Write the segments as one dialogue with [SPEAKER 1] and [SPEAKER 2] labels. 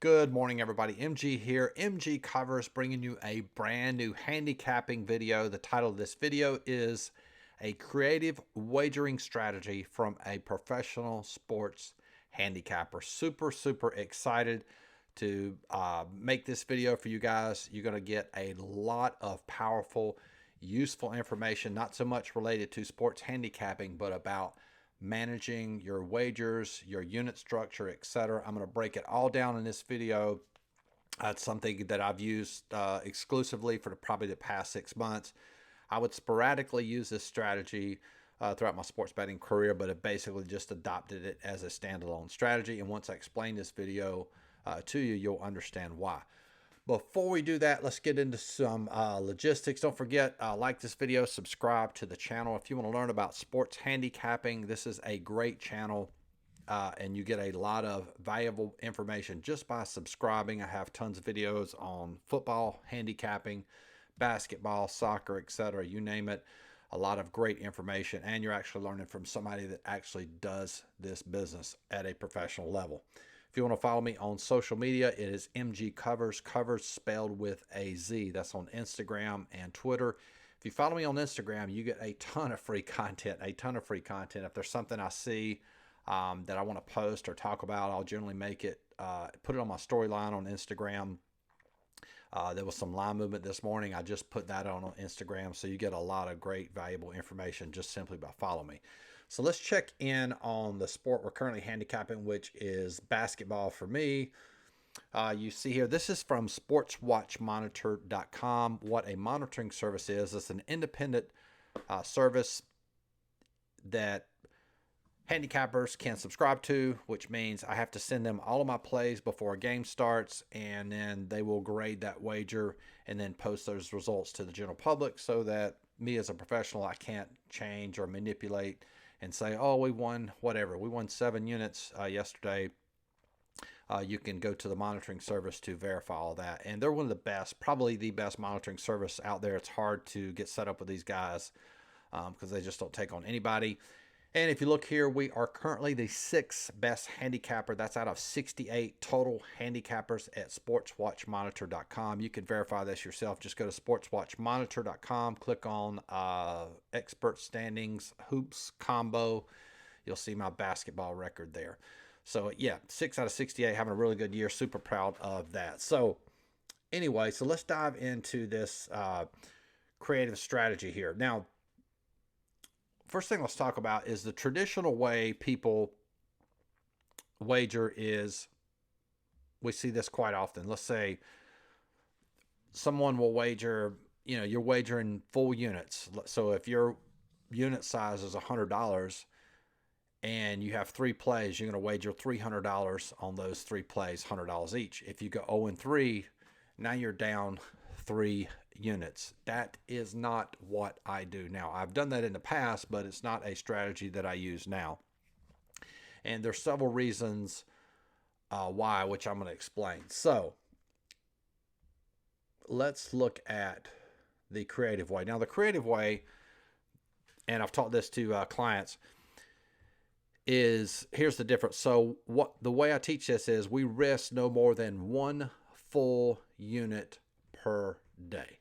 [SPEAKER 1] Good morning, everybody. MG here. MGCovers bringing you a brand new handicapping video. The title of this video is A Creative Wagering Strategy from a Professional Sports Handicapper. Super excited to make this video for you guys. You're going to get a lot of powerful, useful information, not so much related to sports handicapping, but about managing your wagers, your unit structure, etc. I'm going to break it all down in this video. It's something that I've used exclusively for probably the past 6 months. I would sporadically use this strategy throughout my sports betting career, but I basically just adopted it as a standalone strategy. And once I explain this video to you, you'll understand why. Before we do that, let's get into some logistics. Don't forget, like this video, subscribe to the channel. If you want to learn about sports handicapping, this is a great channel, and you get a lot of valuable information just by subscribing. I have tons of videos on football, handicapping, basketball, soccer, etc. You name it. A lot of great information, and you're actually learning from somebody that actually does this business at a professional level. If you want to follow me on social media, it is MGCovers, covers spelled with a Z. That's on Instagram and Twitter. If you follow me on Instagram, you get a ton of free content, If there's something I see that I want to post or talk about, I'll generally make it, put it on my storyline on Instagram. There was some line movement this morning. I just put that on Instagram. So you get a lot of great, valuable information just simply by following me. So let's check in on the sport we're currently handicapping, which is basketball for me. You see here, this is from sportswatchmonitor.com. What a monitoring service is, it's an independent service that handicappers can subscribe to, which means I have to send them all of my plays before a game starts, and then they will grade that wager and then post those results to the general public so that me as a professional, I can't change or manipulate and say, oh, we won whatever. We won 7 units yesterday. You can go to the monitoring service to verify all that. And they're one of the best, probably the best monitoring service out there. It's hard to get set up with these guys because they just don't take on anybody. And if you look here, we are currently the 6th best handicapper. That's out of 68 total handicappers at sportswatchmonitor.com. You can verify this yourself. Just go to sportswatchmonitor.com, click on expert standings, hoops, combo. You'll see my basketball record there. So yeah, 6 out of 68, having a really good year. Super proud of that. So anyway, so let's dive into this creative strategy here. Now, first thing let's talk about is the traditional way people wager is, we see this quite often. Let's say someone will wager, you're wagering full units. So if your unit size is $100 and you have 3 plays, you're going to wager $300 on those 3 plays, $100 each. If you go 0-3, now you're down 3 units. That is not what I do now. I've done that in the past, but it's not a strategy that I use now. And there's several reasons why, which I'm going to explain. So let's look at the creative way. Now, the creative way, and I've taught this to clients, is here's the difference. So the way I teach this is we risk no more than 1 full unit per day.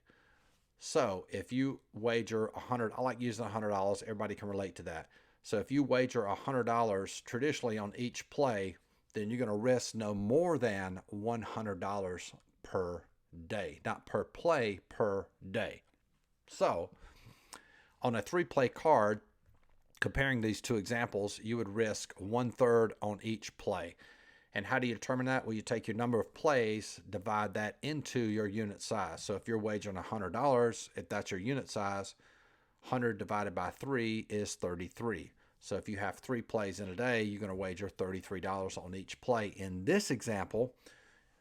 [SPEAKER 1] So if you wager I like using $100. Everybody can relate to that. So if you wager $100 traditionally on each play, then you're going to risk no more than $100 per day, not per play, per day. So on a 3-play card, comparing these 2 examples, you would risk 1/3 on each play. And how do you determine that? Well, you take your number of plays, divide that into your unit size. So if you're wagering $100, if that's your unit size, 100 divided by 3 is 33. So if you have 3 plays in a day, you're going to wager $33 on each play. In this example,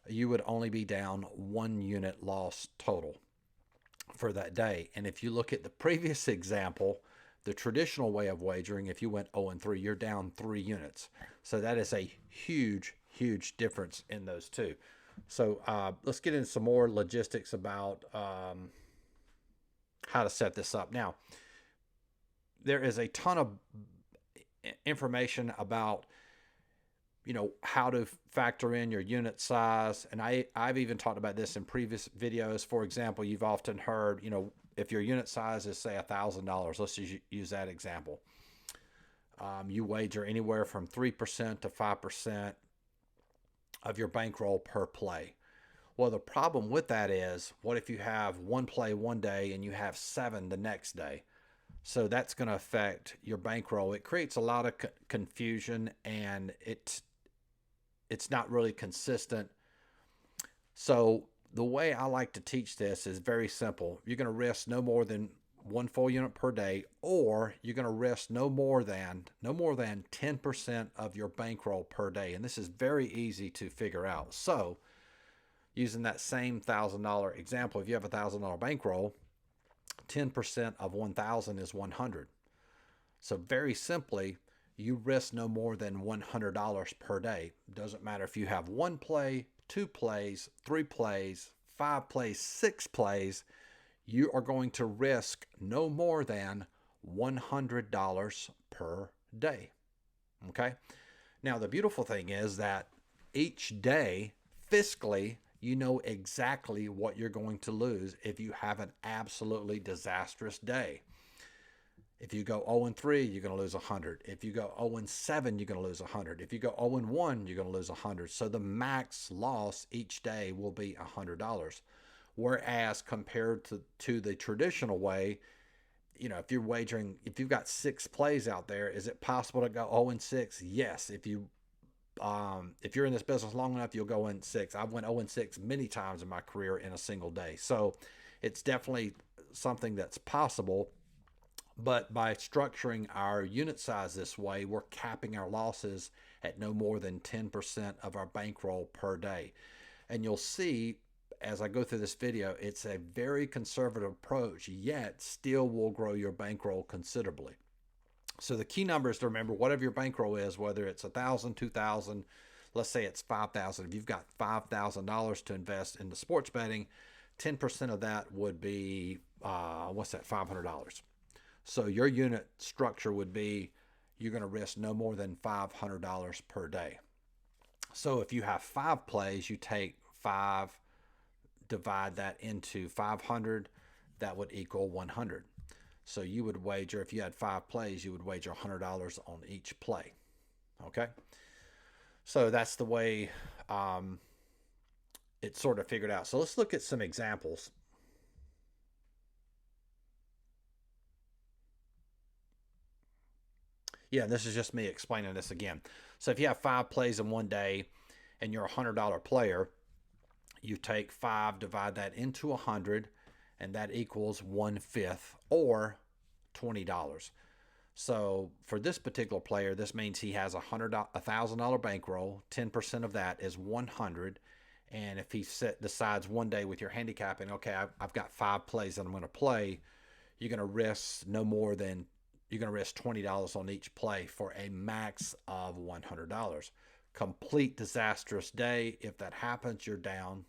[SPEAKER 1] you would only be down 1 unit loss total for that day. And if you look at the previous example, the traditional way of wagering, if you went 0-3, you're down 3 units. So that is a huge difference in those two. So let's get into some more logistics about how to set this up. Now, there is a ton of information about how to factor in your unit size. And I've even talked about this in previous videos. For example, you've often heard, if your unit size is, say, $1,000, let's just use that example. You wager anywhere from 3% to 5% of your bankroll per play. Well, the problem with that is, what if you have one play one day and you have 7 the next day? So that's going to affect your bankroll. It creates a lot of confusion, and it's not really consistent. So the way I like to teach this is very simple. You're going to risk no more than one full unit per day, or you're going to risk no more than 10% of your bankroll per day. And this is very easy to figure out. So using that same $1,000 example, if you have a $1,000 bankroll, 10% of 1,000 is 100. So very simply, you risk no more than $100 per day. Doesn't matter if you have 1 play, 2 plays, 3 plays, 5 plays, 6 plays, you are going to risk no more than $100 per day. Okay? Now, the beautiful thing is that each day, fiscally, you know exactly what you're going to lose if you have an absolutely disastrous day. If you go 0-3, you're going to lose 100. If you go 0-7, you're going to lose 100. If you go 0-1, you're going to lose 100. So the max loss each day will be $100. Whereas compared to the traditional way, if you're wagering, if you've got 6 plays out there, is it possible to go 0-6? Yes. If you're in this business long enough, you'll go 0-6. I've went 0-6 many times in my career in a single day. So it's definitely something that's possible. But by structuring our unit size this way, we're capping our losses at no more than 10% of our bankroll per day. And you'll see as I go through this video, it's a very conservative approach, yet still will grow your bankroll considerably. So the key number is to remember, whatever your bankroll is, whether it's 1,000, 2,000, let's say it's 5,000. If you've got $5,000 to invest in the sports betting, 10% of that would be, $500. So your unit structure would be, you're going to risk no more than $500 per day. So if you have 5 plays, you take 5, divide that into 500, that would equal 100. So you would wager, if you had 5 plays, you would wager $100 on each play. Okay? So that's the way it's sort of figured out. So let's look at some examples. Yeah, this is just me explaining this again. So if you have 5 plays in one day and you're a $100 player, you take 5, divide that into 100, and that equals 1/5 or $20. So for this particular player, this means he has a $1,000 bankroll. 10% of that is 100. And if he decides one day with your handicapping, okay, I've got 5 plays that I'm going to play, you're going to risk $20 on each play for a max of $100. Complete disastrous day. If that happens, you're down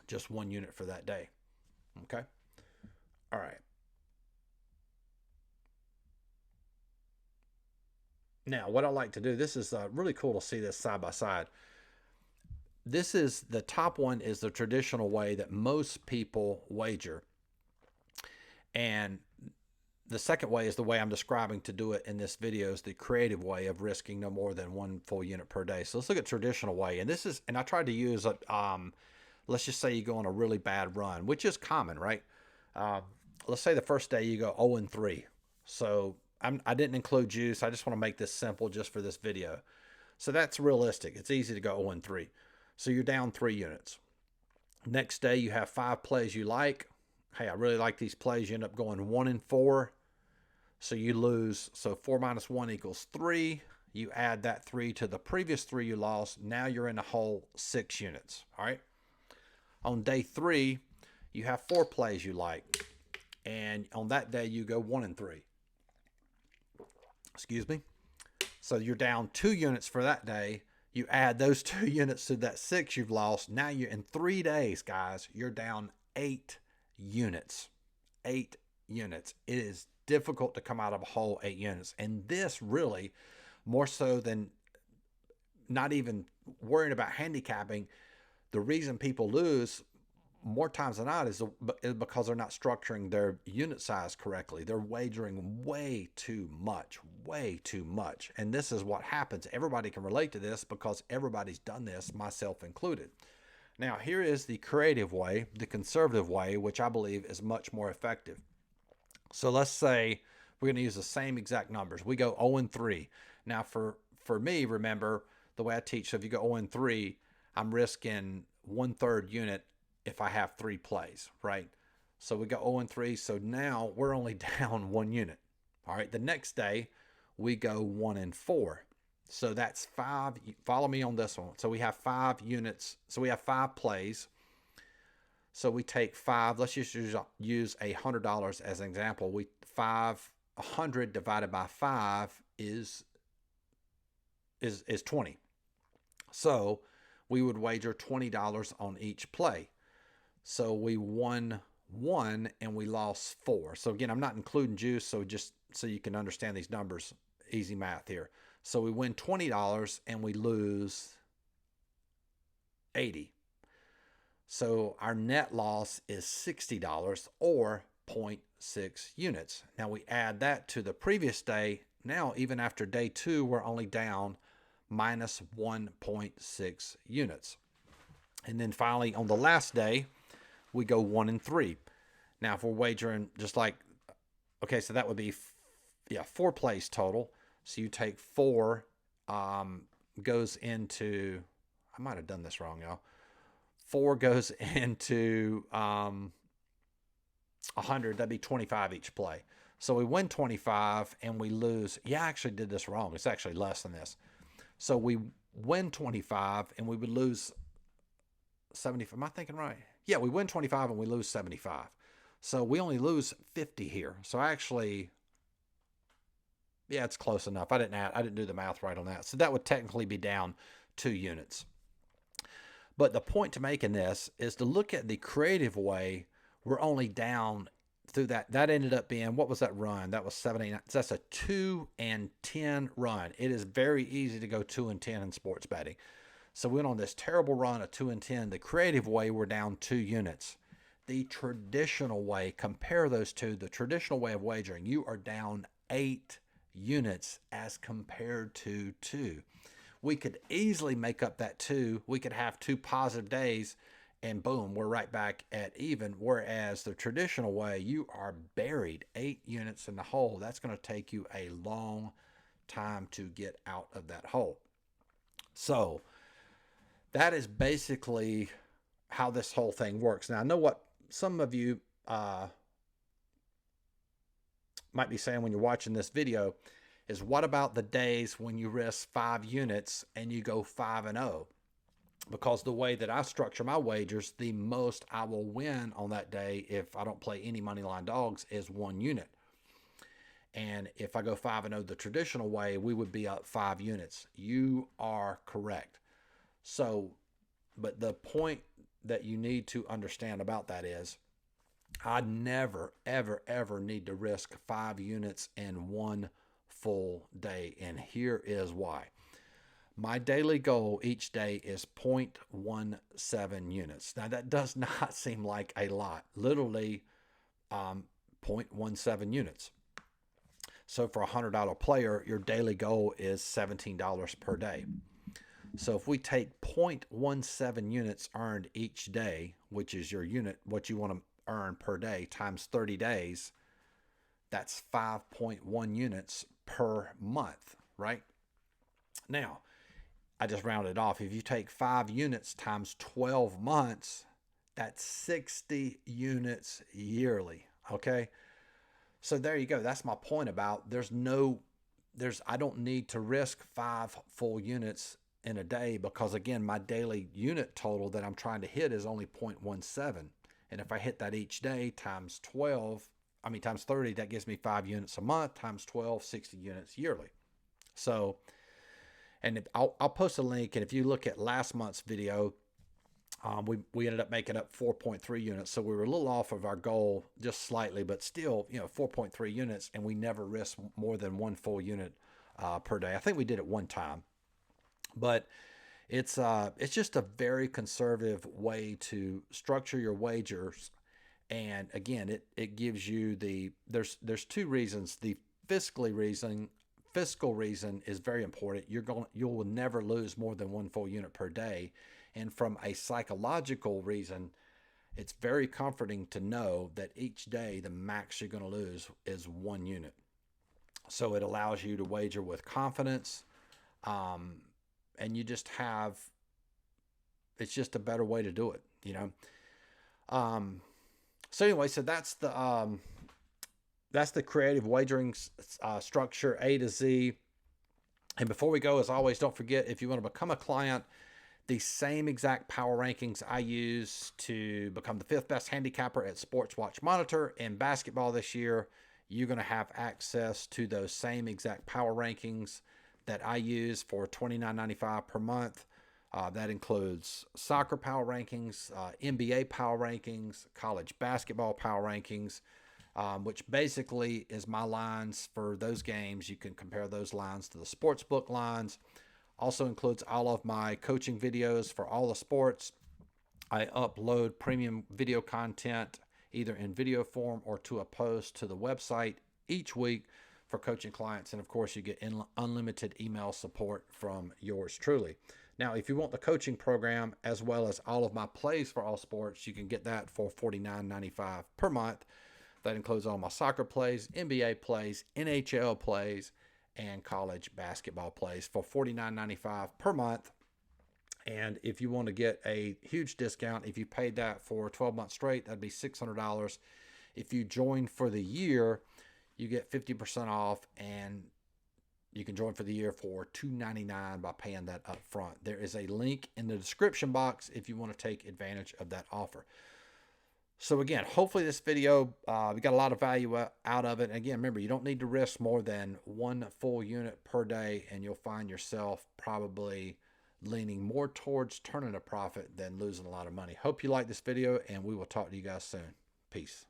[SPEAKER 1] just 1 unit for that day. Okay? All right. Now, what I like to do, this is really cool to see this side by side. This is, the top one is the traditional way that most people wager. And the second way is the way I'm describing to do it in this video, is the creative way of risking no more than 1 full unit per day. So let's look at traditional way. And this is, and I tried to use, let's just say you go on a really bad run, which is common, right? Let's say the first day you go 0-3. So I didn't include juice. I just want to make this simple just for this video. So that's realistic. It's easy to go 0-3. So you're down 3 units. Next day you have 5 plays you like. Hey, I really like these plays. You end up going 1-4. So you lose. So 4 minus 1 equals 3. You add that 3 to the previous 3 you lost. Now you're in a whole 6 units. All right. On day 3, you have 4 plays you like. And on that day, you go 1-3. Excuse me. So you're down 2 units for that day. You add those 2 units to that 6 you've lost. Now you're in 3 days, guys, you're down 8 units. 8 units. It is difficult to come out of a whole 8 units. And this really, more so than not even worrying about handicapping. The reason people lose more times than not is because they're not structuring their unit size correctly. They're wagering way too much, way too much. And this is what happens. Everybody can relate to this because everybody's done this, myself included. Now, here is the creative way, the conservative way, which I believe is much more effective. So let's say we're going to use the same exact numbers. We go 0-3. Now, for me, remember the way I teach, so if you go 0-3, I'm risking 1/3 unit if I have 3 plays, right? So we go 0-3. So now we're only down 1 unit. All right. The next day we go 1-4. So that's 5. Follow me on this one. So we have 5 units. So we have 5 plays. So we take 5. Let's just use $100 as an example. 100 divided by 5 is 20. So we would wager $20 on each play. So we won 1 and we lost 4. So again, I'm not including juice, so just so you can understand these numbers, easy math here. So we win $20 and we lose 80. So our net loss is $60 or 0.6 units. Now we add that to the previous day. Now, even after day 2, we're only down minus 1.6 units. And then finally, on the last day, we go 1-3. Now, if we're wagering just like, okay, so that would be, 4 plays total. So you take 4, goes into, I might have done this wrong, y'all. 4 goes into 100, that'd be 25 each play. So we win 25 and we lose. Yeah, I actually did this wrong. It's actually less than this. So we win 25 and we would lose 75. Am I thinking right? Yeah, we win 25 and we lose 75. So we only lose 50 here. So actually, yeah, it's close enough. I didn't do the math right on that. So that would technically be down 2 units. But the point to make in this is to look at the creative way. We're only down through that. That ended up being, what was that run? That was 79. That's a 2-10 run. It is very easy to go 2-10 in sports betting. So we went on this terrible run of 2-10. The creative way, we're down 2 units. The traditional way, compare those two. The traditional way of wagering, you are down 8 units as compared to 2. We could easily make up that 2. We could have 2 positive days and boom, we're right back at even. Whereas the traditional way, you are buried 8 units in the hole. That's going to take you a long time to get out of that hole. So that is basically how this whole thing works. Now, I know what some of you might be saying when you're watching this video is, what about the days when you risk 5 units and you go 5-0? Because the way that I structure my wagers, the most I will win on that day, if I don't play any money line dogs, is 1 unit. And if I go 5-0 the traditional way, we would be up 5 units. You are correct. So, but the point that you need to understand about that is, I never, ever, ever need to risk 5 units in 1 full day. And here is why. My daily goal each day is 0.17 units. Now, that does not seem like a lot. Literally 0.17 units. So for a $100 player, your daily goal is $17 per day. So if we take 0.17 units earned each day, which is your unit, what you want to earn per day, times 30 days, that's 5.1 units per month, right? Now, I just rounded off. If you take 5 units times 12 months, that's 60 units yearly, okay? So there you go. That's my point about I don't need to risk 5 full units in a day, because again, my daily unit total that I'm trying to hit is only 0.17. And if I hit that each day times 30, that gives me 5 units a month, times 12, 60 units yearly. So, and I'll post a link. And if you look at last month's video, we ended up making up 4.3 units. So we were a little off of our goal, just slightly, but still, 4.3 units. And we never risked more than 1 full unit per day. I think we did it one time. But it's just a very conservative way to structure your wagers. And again, it gives you there's two reasons. The fiscal reason is very important. You'll never lose more than one full unit per day. And from a psychological reason, it's very comforting to know that each day the max you're going to lose is 1 unit. So it allows you to wager with confidence, um, and you just have it's just a better way to do it, you know. Um, so anyway, so that's the creative wagering structure A to Z. And before we go, as always, don't forget, if you want to become a client, the same exact power rankings I use to become the 5th best handicapper at Sports Watch Monitor in basketball this year, you're going to have access to those same exact power rankings that I use for $29.95 per month. That includes soccer power rankings, NBA power rankings, college basketball power rankings, which basically is my lines for those games. You can compare those lines to the sportsbook lines. Also includes all of my coaching videos for all the sports. I upload premium video content either in video form or to a post to the website each week for coaching clients. And of course, you get unlimited email support from yours truly. Now, if you want the coaching program as well as all of my plays for all sports, you can get that for $49.95 per month. That includes all my soccer plays, NBA plays, NHL plays, and college basketball plays for $49.95 per month. And if you want to get a huge discount, if you paid that for 12 months straight, that'd be $600. If you join for the year, you get 50% off, and you can join for the year for $299 by paying that up front. There is a link in the description box if you want to take advantage of that offer. So again, hopefully this video, we got a lot of value out of it. And again, remember, you don't need to risk more than 1 full unit per day, and you'll find yourself probably leaning more towards turning a profit than losing a lot of money. Hope you like this video, and we will talk to you guys soon. Peace.